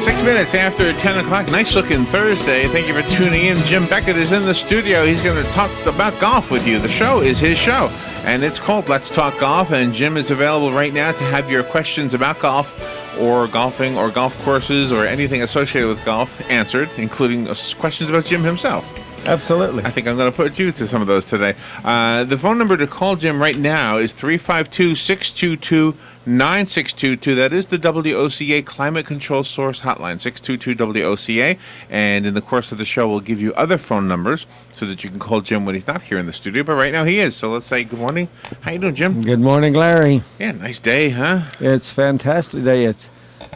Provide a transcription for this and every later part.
6 minutes after 10 o'clock. Nice looking Thursday. Thank you for tuning in. Jim Beckett is in the studio. He's going to talk about golf with you. The show is his show, and it's called Let's Talk Golf. And Jim is available right now to have your questions about golf or golfing or golf courses or anything associated with golf answered, including questions about Jim himself. Absolutely. I think I'm going to put you to some of those today. The phone number to call Jim right now is 352-622-9622. That is the WOCA Climate Control Source Hotline, 622-WOCA. And in the course of the show, we'll give you other phone numbers so that you can call Jim when he's not here in the studio. But right now he is. So let's say good morning. How you doing, Jim? Good morning, Larry. Yeah, nice day, huh? It's a fantastic day.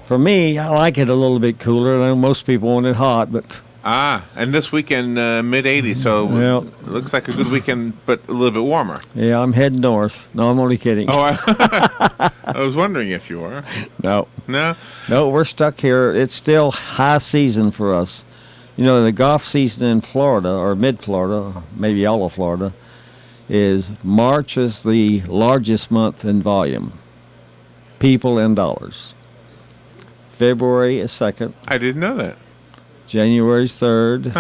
For me, I like it a little bit cooler. I know most people want it hot, but... And this weekend, mid-80s, so it looks like a good weekend, but a little bit warmer. Yeah, I'm heading north. No, I'm only kidding. Oh, I was wondering if you were. No. No? No, we're stuck here. It's still high season for us. You know, the golf season in Florida, or mid-Florida, maybe all of Florida, is March is the largest month in volume. People and dollars. February is second. I didn't know that. January's third,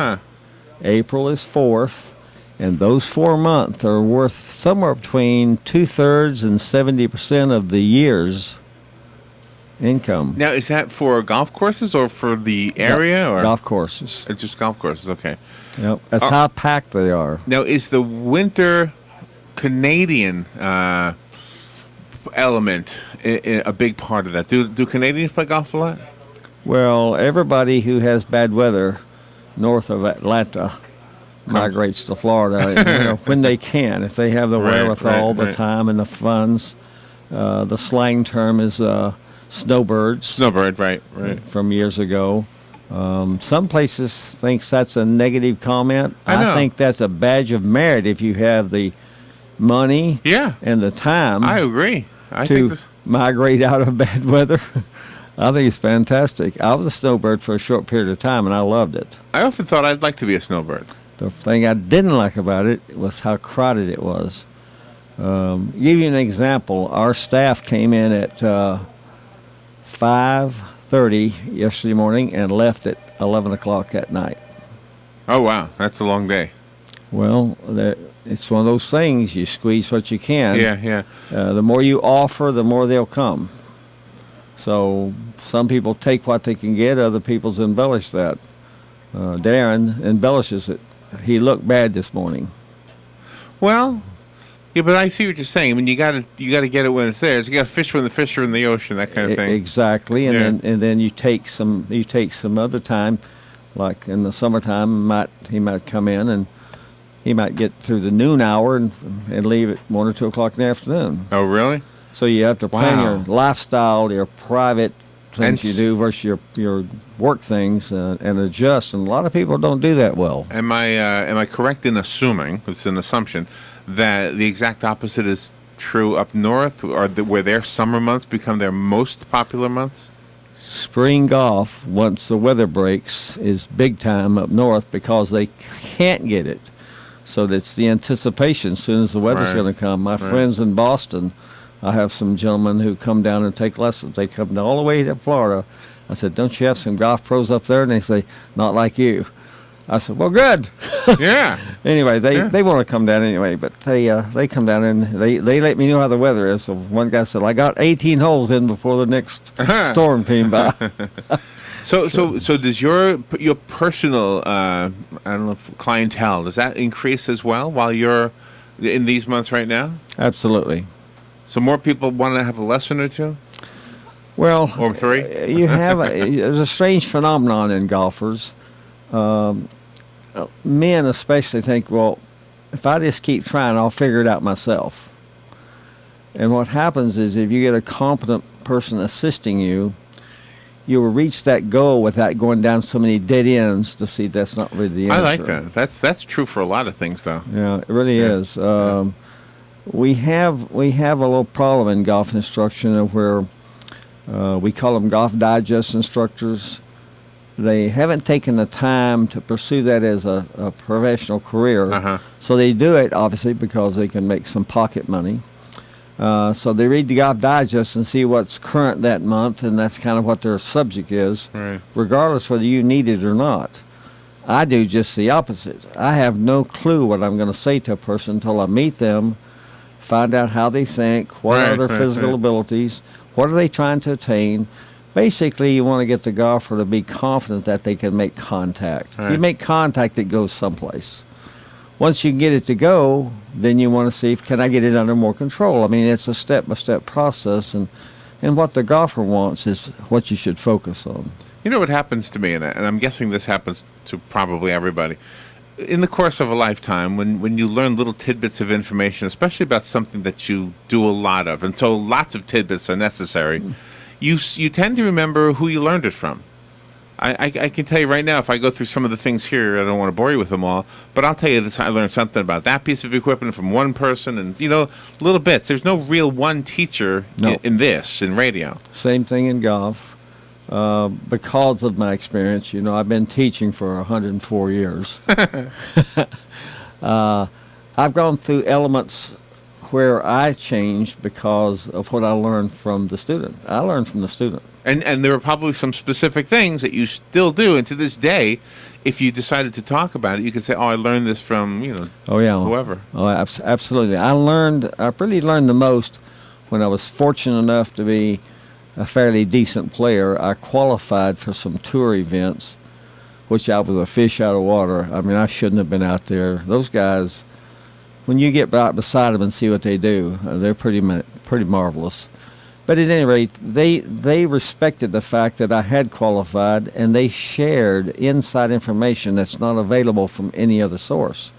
April is fourth, and those 4 months are worth somewhere between 2/3 and 70% of the year's income. Now, is that for golf courses or for the area? Or golf courses. Just golf courses, okay. Yep, that's how packed they are. Now, is the winter Canadian element a big part of that? Do Canadians play golf a lot? Well, everybody who has bad weather north of Atlanta migrates to Florida when they can, if they have the wherewithal, the time, and the funds. The slang term is snowbirds. Snowbird, right. From years ago. Some places thinks that's a negative comment. I think that's a badge of merit if you have the money and the time. I agree. Migrate out of bad weather. I think it's fantastic. I was a snowbird for a short period of time, and I loved it. I often thought I'd like to be a snowbird. The thing I didn't like about it was how crowded it was. Give you an example. Our staff came in at 5:30 yesterday morning and left at 11 o'clock at night. Oh, wow. That's a long day. Well, it's one of those things. You squeeze what you can. Yeah. The more you offer, the more they'll come. So some people take what they can get, other people's embellish that. Darren embellishes it. He looked bad this morning. Well, yeah, but I see what you're saying. I mean, you got to get it when it's there. You got to fish when the fish are in the ocean, that kind of thing. Exactly, and then you take some other time, like in the summertime. He might come in and he might get through the noon hour and leave at 1 or 2 o'clock in the afternoon. Oh, really? So you have to plan your lifestyle, your private things you do versus your work things, and adjust. And a lot of people don't do that well. Am I correct in assuming, it's an assumption, that the exact opposite is true up north, or where their summer months become their most popular months? Spring golf, once the weather breaks, is big time up north because they can't get it. So that's the anticipation as soon as the weather's going to come. My friends in Boston, I have some gentlemen who come down and take lessons. They come all the way to Florida. I said, don't you have some golf pros up there? And they say, not like you. I said, well, good. Yeah. Anyway, they want to come down anyway, but they come down and they let me know how the weather is. So one guy said, I got 18 holes in before the next storm came by. So does your personal, I don't know, clientele, does that increase as well while you're in these months right now? Absolutely. So more people want to have a lesson or two? Well, or three? There's a strange phenomenon in golfers. Men especially think, well, if I just keep trying, I'll figure it out myself. And what happens is if you get a competent person assisting you, you will reach that goal without going down so many dead ends to see that's not really the answer. I like that. That's true for a lot of things, though. Yeah, it really is. We have a little problem in golf instruction of where we call them Golf Digest instructors. They haven't taken the time to pursue that as a professional career. So they do it, obviously, because they can make some pocket money. So they read the Golf Digest and see what's current that month, and that's kind of what their subject is, Right. regardless whether you need it or not. I do just the opposite. I have no clue what I'm going to say to a person until I meet them, find out how they think, what are their physical abilities, what are they trying to attain. Basically, you want to get the golfer to be confident that they can make contact. If you make contact, it goes someplace. Once you get it to go, then you want to see, can I get it under more control? I mean, it's a step-by-step process, and what the golfer wants is what you should focus on. You know what happens to me, and I'm guessing this happens to probably everybody. In the course of a lifetime, when you learn little tidbits of information, especially about something that you do a lot of, and so lots of tidbits are necessary, you tend to remember who you learned it from. I can tell you right now, if I go through some of the things here, I don't want to bore you with them all, but I'll tell you this, I learned something about that piece of equipment from one person, and, little bits. There's no real one teacher in radio. Same thing in golf. Because of my experience, I've been teaching for 104 years. I've gone through elements where I changed because of what I learned from the student. I learned from the student. And there are probably some specific things that you still do, and to this day, if you decided to talk about it, you could say, I learned this from, whoever. Oh, absolutely. I really learned the most when I was fortunate enough to be a fairly decent player. I qualified for some tour events, which I was a fish out of water. I mean, I shouldn't have been out there. Those guys, when you get right beside them and see what they do, they're pretty marvelous. But at any rate, they respected the fact that I had qualified, and they shared inside information that's not available from any other source.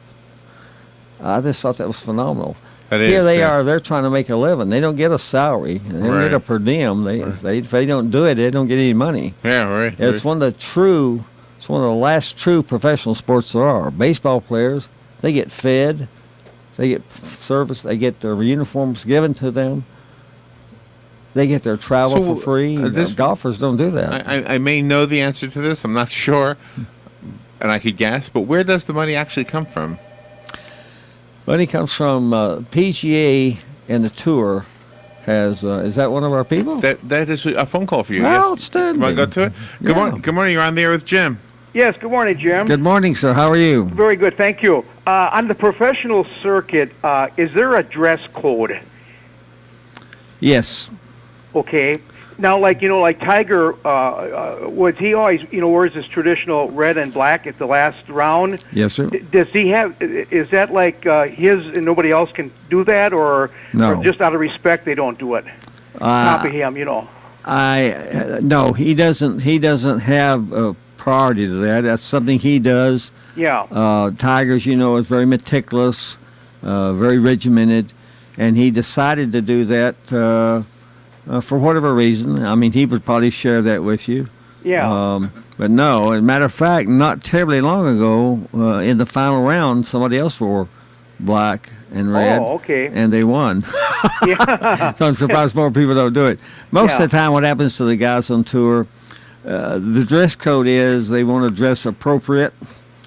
I just thought that was phenomenal. Here they are, they're trying to make a living. They don't get a salary. They don't get a per diem. If they don't do it, they don't get any money. Yeah, right. It's one of the last true professional sports there are. Baseball players, they get fed, they get service, they get their uniforms given to them. They get their travel for free. Golfers don't do that. I may know the answer to this. I'm not sure, and I could guess. But where does the money actually come from? Money comes from PGA, and the tour has. Is that one of our people? That is a phone call for you. Outstanding. You want to go to it? Good morning. You're on the air with Jim. Yes, good morning, Jim. Good morning, sir. How are you? Very good, thank you. On the professional circuit, is there a dress code? Yes. Okay. Now, like Tiger, was he always, wears his traditional red and black at the last round? Yes, sir. Does he have, is that like his and nobody else can do that, or just out of respect they don't do it? Copy him, No, he doesn't have a priority to that. That's something he does. Yeah. Tiger's, is very meticulous, very regimented, and he decided to do that for whatever reason. I mean, he would probably share that with you. Yeah. But no, as a matter of fact, not terribly long ago, in the final round, somebody else wore black and red. Oh, okay. And they won. Yeah. So I'm surprised more people don't do it. Most of the time, what happens to the guys on tour, the dress code is they want to dress appropriate.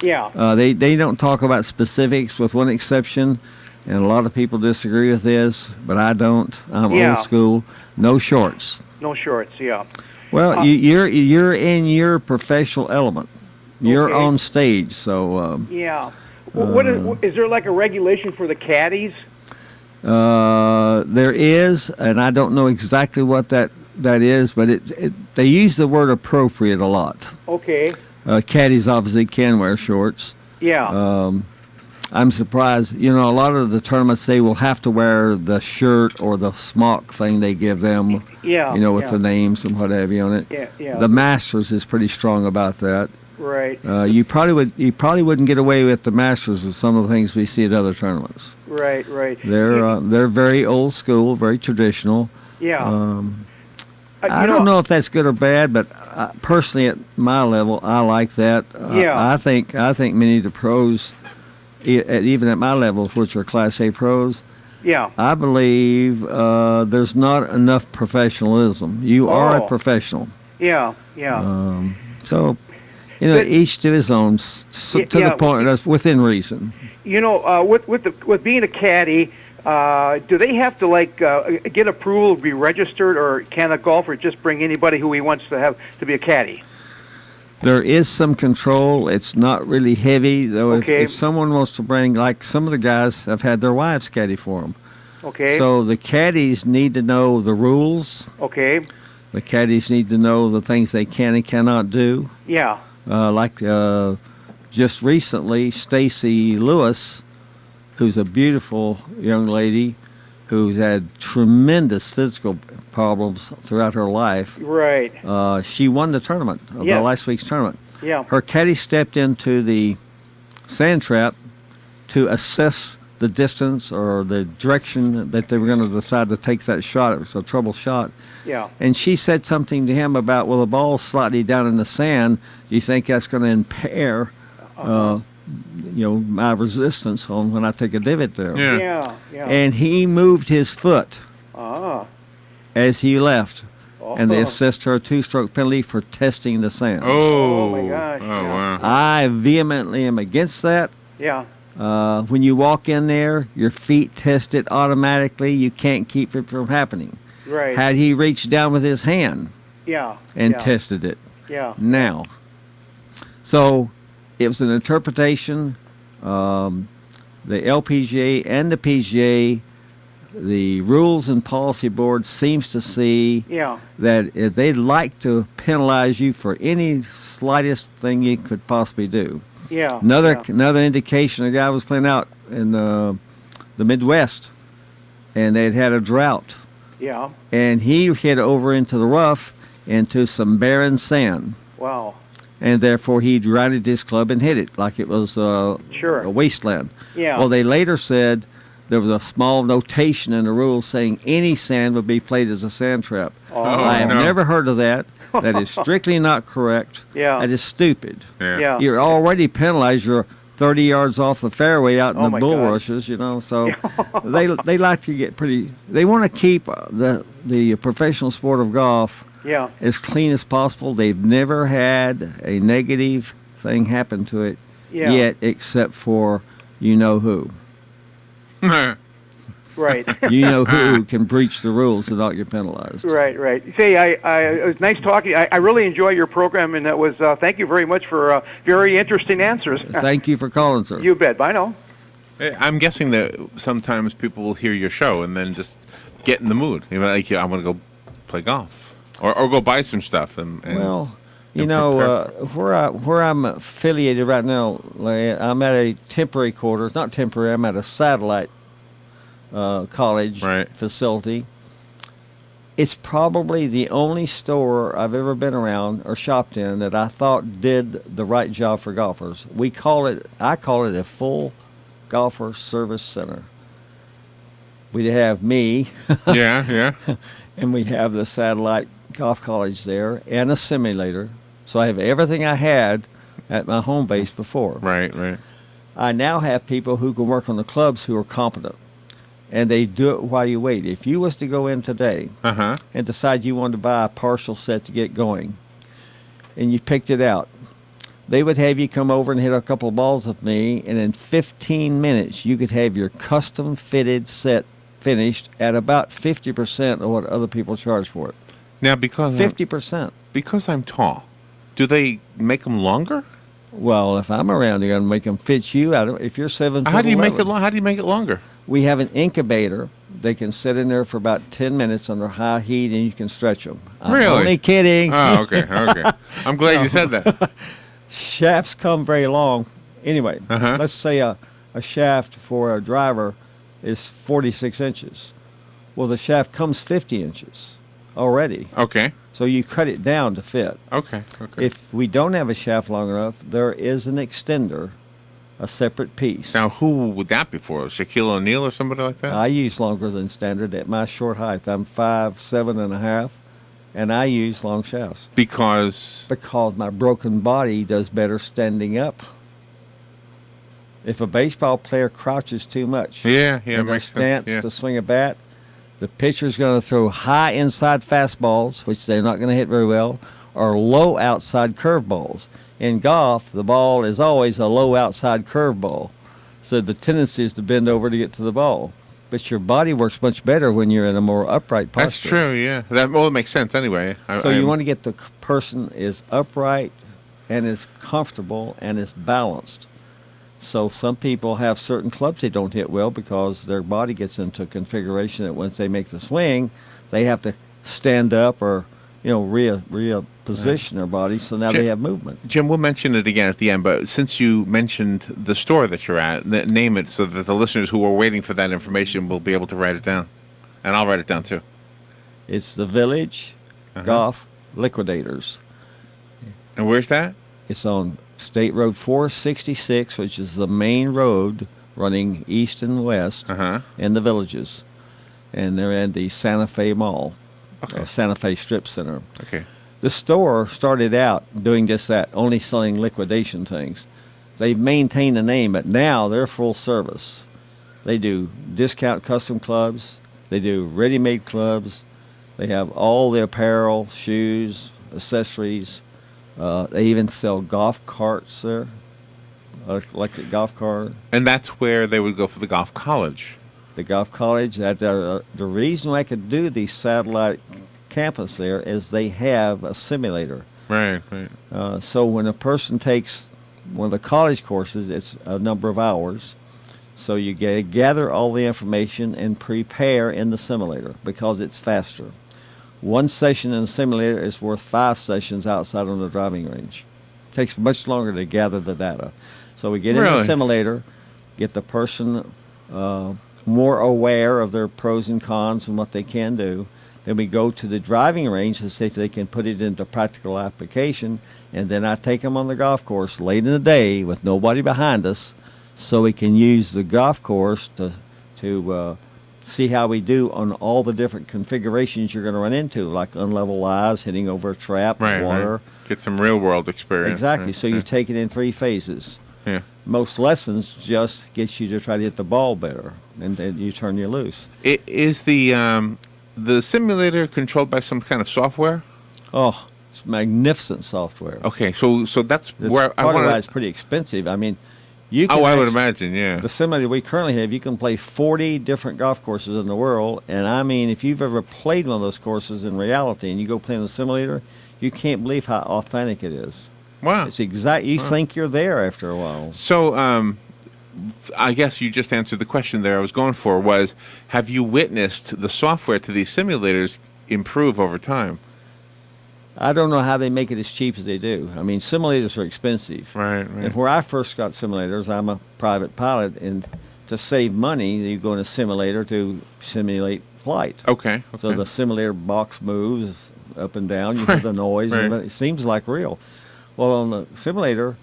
Yeah. They don't talk about specifics, with one exception, and a lot of people disagree with this, but I don't. I'm old school. No shorts. No shorts. Yeah. Well, you're in your professional element. You're on stage, so. Yeah. Well, is there like a regulation for the caddies? There is, and I don't know exactly what that is, but they use the word appropriate a lot. Okay. Caddies obviously can wear shorts. Yeah. I'm surprised. A lot of the tournaments, they will have to wear the shirt or the smock thing they give them. Yeah. With the names and what have you on it. Yeah. Yeah. The Masters is pretty strong about that. Right. You probably wouldn't get away with the Masters with some of the things we see at other tournaments. Right. Right. They're very old school, very traditional. Yeah. I don't know if that's good or bad, but personally, at my level, I like that. I think many of the pros, even at my level, which are Class A pros, I believe there's not enough professionalism. You are a professional. Yeah. Yeah. So, each to his own, to the point, that's within reason. With being a caddy, Do they have to get approval to be registered, or can a golfer just bring anybody who he wants to have to be a caddy? There is some control. It's not really heavy, though. Okay. If someone wants to bring, like some of the guys have had their wives caddy for them. Okay. So the caddies need to know the rules. Okay. The caddies need to know the things they can and cannot do. Yeah. Just recently, Stacy Lewis, who's a beautiful young lady who's had tremendous physical problems throughout her life. Right. She won the tournament, the last week's tournament. Yeah. Her caddy stepped into the sand trap to assess the distance or the direction that they were going to decide to take that shot. It was a trouble shot. Yeah. And she said something to him about, well, the ball's slightly down in the sand. Do you think that's going to impair my resistance on when I take a divot there? Yeah. And he moved his foot as he left, and they assessed her a 2-stroke penalty for testing the sand. Oh my gosh. Oh, wow. I vehemently am against that. Yeah. When you walk in there, your feet test it automatically. You can't keep it from happening. Right. Had he reached down with his hand and tested it. Yeah. Now. So it was an interpretation. The LPGA and the PGA, the Rules and Policy Board seems to see that if they'd like to penalize you for any slightest thing you could possibly do. Yeah. Another indication, a guy was playing out in the Midwest, and they'd had a drought. Yeah. And he hit over into the rough, into some barren sand. Wow. And therefore he grounded his club and hit it like it was a wasteland. Yeah. Well, they later said there was a small notation in the rules saying any sand would be played as a sand trap. Oh, I have never heard of that. That is strictly not correct. Yeah. That is stupid. Yeah. You're already penalized. You're 30 yards off the fairway out in the my bulrushes, So they like to get pretty. They want to keep the professional sport of golf as clean as possible. They've never had a negative thing happen to it yet, except for you know who. Right. You know who can breach the rules and not get penalized. Right. Say, it was nice talking. I really enjoy your program, and that was thank you very much for very interesting answers. Thank you for calling, sir. You bet. Bye now. I'm guessing that sometimes people will hear your show and then just get in the mood. Like, I want to go play golf or go buy some stuff. Well, where I'm affiliated right now, I'm at a temporary quarters. Not temporary. I'm at a satellite college facility. It's probably the only store I've ever been around or shopped in that I thought did the right job for golfers. I call it a full golfer service center. We have me. And we have the satellite golf college there and a simulator. So I have everything I had at my home base before. Right. I now have people who can work on the clubs who are competent. And they do it while you wait. If you was to go in today and decide you wanted to buy a partial set to get going, and you picked it out, they would have you come over and hit a couple of balls with me, and in 15 minutes you could have your custom fitted set finished at about 50% of what other people charge for it. Now, because 50%. Because I'm tall, do they make them longer? Well, if I'm around, they're going to make them fit you. If you're 7 foot How do you make it longer? We have an incubator. They can sit in there for about 10 minutes under high heat, and you can stretch them. I'm only kidding. Oh, okay. I'm glad you said that. Shafts come very long. Anyway, let's say a shaft for a driver is 46 inches. Well, the shaft comes 50 inches already. Okay. So you cut it down to fit. Okay. If we don't have a shaft long enough, there is an extender, a separate piece. Now, who would that be for? Shaquille O'Neal or somebody like that? I use longer than standard at my short height. I'm 5'7.5", and I use long shafts. Because my broken body does better standing up. If a baseball player crouches too much in their stance to swing a bat, the pitcher's going to throw high inside fastballs, which they're not going to hit very well, or low outside curveballs. In golf, the ball is always a low outside curveball, so the tendency is to bend over to get to the ball. but your body works much better when you're in a more upright posture. That's true, yeah. That makes sense anyway. You want to get the person is upright and is comfortable and is balanced. So some people have certain clubs they don't hit well because their body gets into a configuration that once they make the swing, they have to stand up or reposition their body, so now they have movement. Jim, we'll mention it again at the end, but since you mentioned the store that you're at, name it so that the listeners who are waiting for that information will be able to write it down. And I'll write it down too. It's the Village Golf Liquidators. And where's that? It's on State Road 466, which is the main road running east and west in the Villages. And they're at the Santa Fe Mall. Santa Fe Strip Center. Okay. The store started out doing just that, only selling liquidation things. They've maintained the name, but now they're full service. They do discount custom clubs. They do ready-made clubs. They have all the apparel, shoes, accessories. They even sell golf carts there, electric golf cart. And that's where they would go for the golf college. The golf college. The reason I could do the satellite campus there is they have a simulator. Right. So when a person takes one of the college courses, it's a number of hours. So you gather all the information and prepare in the simulator because it's faster. One session in the simulator is worth 5 sessions outside on the driving range. It takes much longer to gather the data. So we get in the simulator, get the person more aware of their pros and cons and what they can do. Then we go to the driving range to see if they can put it into practical application. And then I take them on the golf course late in the day with nobody behind us so we can use the golf course to see how we do on all the different configurations you're going to run into, like unlevel lies, hitting over a trap, water. Right. Get some real-world experience. Exactly. Right. So you take it in 3 phases. Yeah. Most lessons just get you to try to hit the ball better, and then you turn you loose. Is the simulator controlled by some kind of software? Oh, it's magnificent software. Okay, so that's where I want want to. It's pretty expensive. I mean, you can. Oh, I would imagine, yeah. The simulator we currently have, you can play 40 different golf courses in the world, and I mean, if you've ever played one of those courses in reality, and you go play in the simulator, you can't believe how authentic it is. Wow. It's exact. You think you're there after a while. So, I guess you just answered the question there I was going for was, have you witnessed the software to these simulators improve over time? I don't know how they make it as cheap as they do. I mean, simulators are expensive. Right. And where I first got simulators, I'm a private pilot, and to save money, you go in a simulator to simulate flight. Okay. So the simulator box moves up and down. You hear the noise. Right. And it seems like real. Well, on the simulator,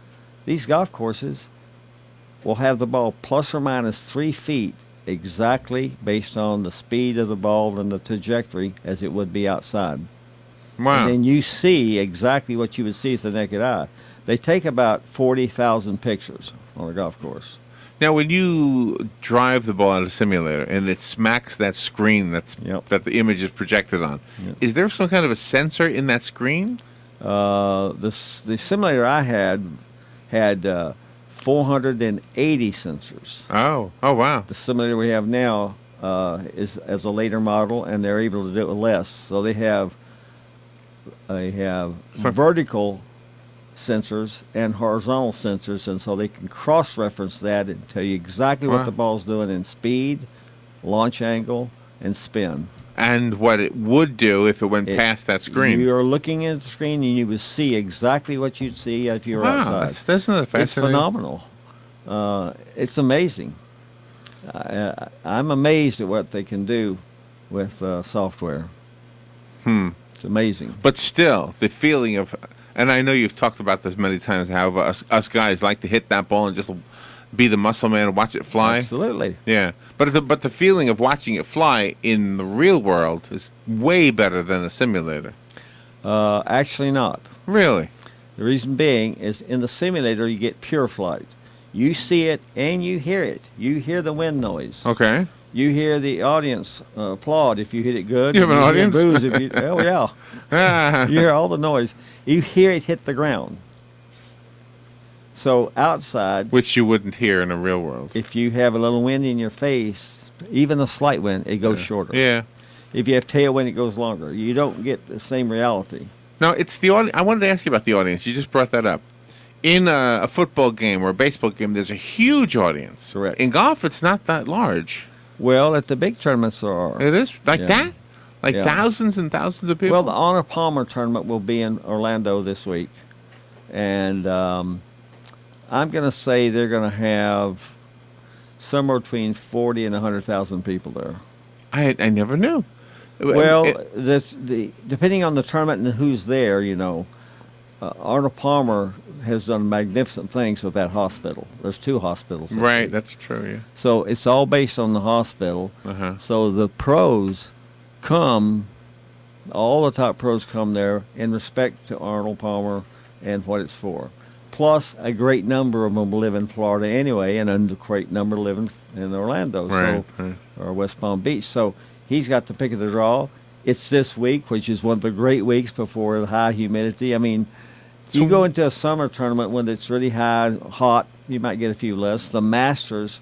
these golf courses will have the ball plus or minus 3 feet exactly based on the speed of the ball and the trajectory as it would be outside. Wow. And then you see exactly what you would see with the naked eye. They take about 40,000 pictures on a golf course. Now, when you drive the ball out of a simulator and it smacks that screen that the image is projected on, is there some kind of a sensor in that screen? The simulator I had 480 sensors. Oh, wow. The simulator we have now is as a later model, and they're able to do it with less. So they have vertical sensors and horizontal sensors, and so they can cross-reference that and tell you exactly what the ball's doing in speed, launch angle, and spin. And what it would do if it went past that screen. You're looking at the screen and you would see exactly what you'd see if you were outside. That's not fascinating. It's phenomenal. It's amazing. I'm amazed at what they can do with software. It's amazing. But still, the feeling of, and I know you've talked about this many times, how us guys like to hit that ball and just be the muscle man and watch it fly. Absolutely. Yeah. But the feeling of watching it fly in the real world is way better than a simulator. Actually not. Really? The reason being is in the simulator you get pure flight. You see it and you hear it. You hear the wind noise. Okay. You hear the audience applaud if you hit it good. You have an audience? Boos if you, oh, yeah. You hear all the noise. You hear it hit the ground. So outside, which you wouldn't hear in a real world. if you have a little wind in your face even a slight wind, it goes shorter. Yeah. If you have tailwind, it goes longer. You don't get the same reality. No, it's the audience. I wanted to ask you about the audience. You just brought that up. In a football game or a baseball game, there's a huge audience. Correct. In golf, it's not that large. Well, at the big tournaments there are. It is like that? Like thousands and thousands of people? Well, the Honor Palmer tournament will be in Orlando this week. And I'm going to say they're going to have somewhere between 40 and 100,000 people there. I never knew. Well, depending on the tournament and who's there, Arnold Palmer has done magnificent things with that hospital. There's 2 hospitals. Right, that's true, yeah. So it's all based on the hospital. Uh-huh. So the pros come, all the top pros come there in respect to Arnold Palmer and what it's for. Plus, a great number of them live in Florida anyway, and a great number live in Orlando, right. Or West Palm Beach. So he's got the pick of the draw. It's this week, which is one of the great weeks before the high humidity. I mean, you go into a summer tournament when it's really hot, you might get a few less. The Masters,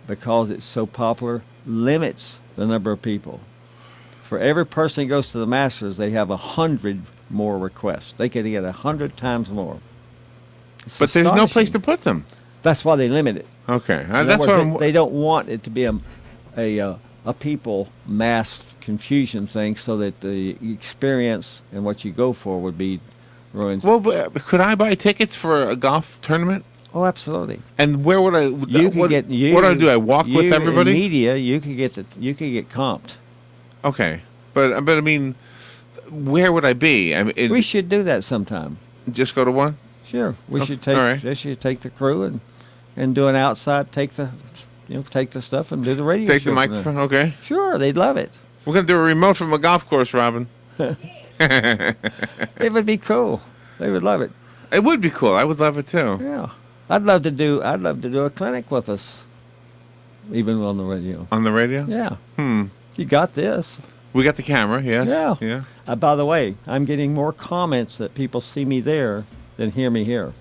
because it's so popular, limits the number of people. For every person who goes to the Masters, they have 100 more requests. They could get 100 times more. It's but there's no place to put them. That's why they limit it. Okay, that's what they don't want it to be a people mass confusion thing, so that the experience and what you go for would be ruined. Well, but could I buy tickets for a golf tournament? Oh, absolutely. And where would I? What do I do? I walk with everybody. In media, you could get comped. Okay, but I mean, where would I be? I mean, we should do that sometime. Just go to one. Sure, we should take. Right. They should take the crew and do an outside. Take the stuff and do the radio. Take show the microphone. Okay. Sure, they'd love it. We're gonna do a remote from a golf course, Robin. It would be cool. They would love it. It would be cool. I would love it too. Yeah, I'd love to do a clinic with us, even on the radio. On the radio? Yeah. Hmm. You got this. We got the camera. Yes. Yeah. Yeah. By the way, I'm getting more comments that people see me there than hear me here.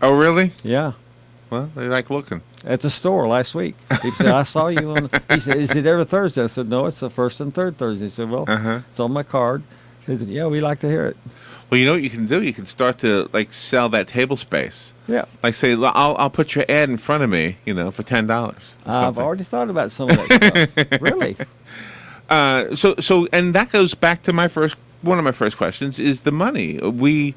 Oh, really? Yeah. Well, they like looking. At the store last week. He said, I saw you on... He said, is it every Thursday? I said, no, it's the first and third Thursday. He said, well, it's on my card. He said, yeah, we like to hear it. Well, you know what you can do? You can start to, sell that table space. Yeah. Like, say, I'll put your ad in front of me, for $10. I've already thought about some of that stuff. Really? So, and that goes back to one of my first questions, is the money. When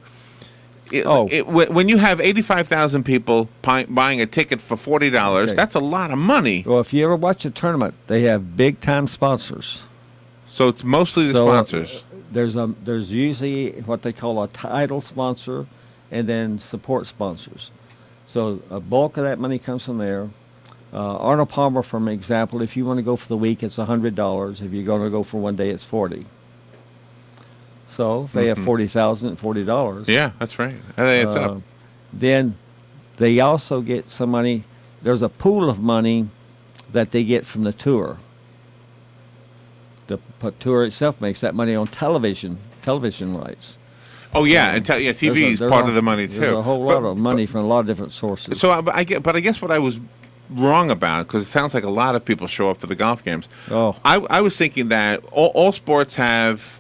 you have 85,000 people buying a ticket for $40, that's a lot of money. Well, if you ever watch a tournament, they have big-time sponsors. So it's mostly the sponsors. There's usually what they call a title sponsor, and then support sponsors. So a bulk of that money comes from there. Arnold Palmer, for example, if you want to go for the week, it's $100. If you're going to go for one day, it's $40. So if they have 40,000 at $40. Yeah, that's right. It's up. Then they also get some money. There's a pool of money that they get from the tour. The tour itself makes that money on television rights. Oh yeah, and TV is part of the money too. There's a whole lot of money from a lot of different sources. So I guess what I was wrong about, because it sounds like a lot of people show up for the golf games. Oh, I was thinking that all sports have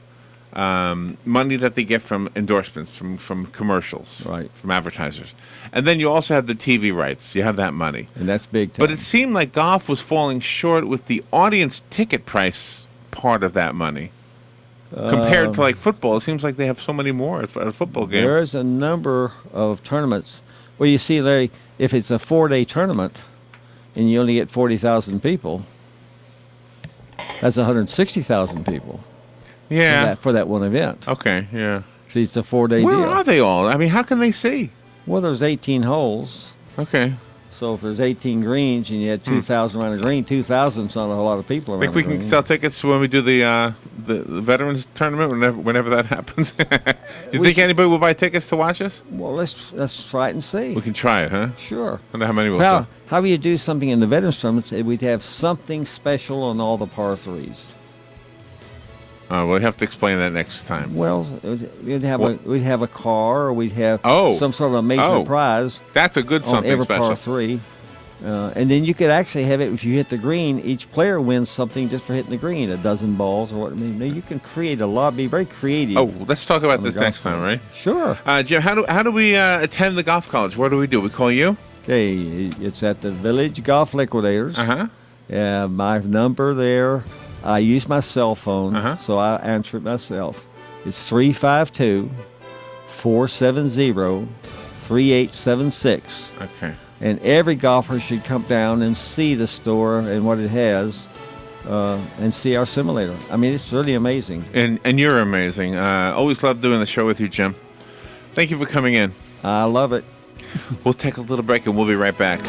money that they get from endorsements, from commercials, right, from advertisers, and then you also have the TV rights. You have that money, and that's big time. But it seemed like golf was falling short with the audience ticket price part of that money. Compared to football, it seems like they have so many more at a football game. There is a number of tournaments. Well, you see, Larry, if it's a 4-day tournament and you only get 40,000 people, that's 160,000 people. Yeah. For that one event. Okay, yeah. See, it's a 4-day deal. Where are they all? I mean, how can they see? Well, there's 18 holes. Okay. So if there's 18 greens and you had 2,000 around a green, 2,000 is not a whole lot of people around. Think we can sell tickets when we do the veterans tournament whenever that happens? You think anybody will buy tickets to watch us? Well, let's try it and see. We can try it, huh? Sure. I wonder how many we'll sell. How do you do something in the veterans tournaments? We'd have something special on all the par threes. We'll have to explain that next time. Well, we'd have a car, or we'd have some sort of amazing prize. That's a good something on every special. par three. And then you could actually have it, if you hit the green, each player wins something just for hitting the green, a dozen balls or what. I mean, you can create a lot, be very creative. Oh, let's talk about this next time, right? Sure. Jim, how do we attend the golf college? What do? We call you? Okay, it's at the Village Golf Liquidators. My number there, I use my cell phone, so I answer it myself. It's 352-470-3876. Okay. And every golfer should come down and see the store and what it has, and see our simulator. I mean, it's really amazing. And you're amazing. Always love doing the show with you, Jim. Thank you for coming in. I love it. We'll take a little break and we'll be right back.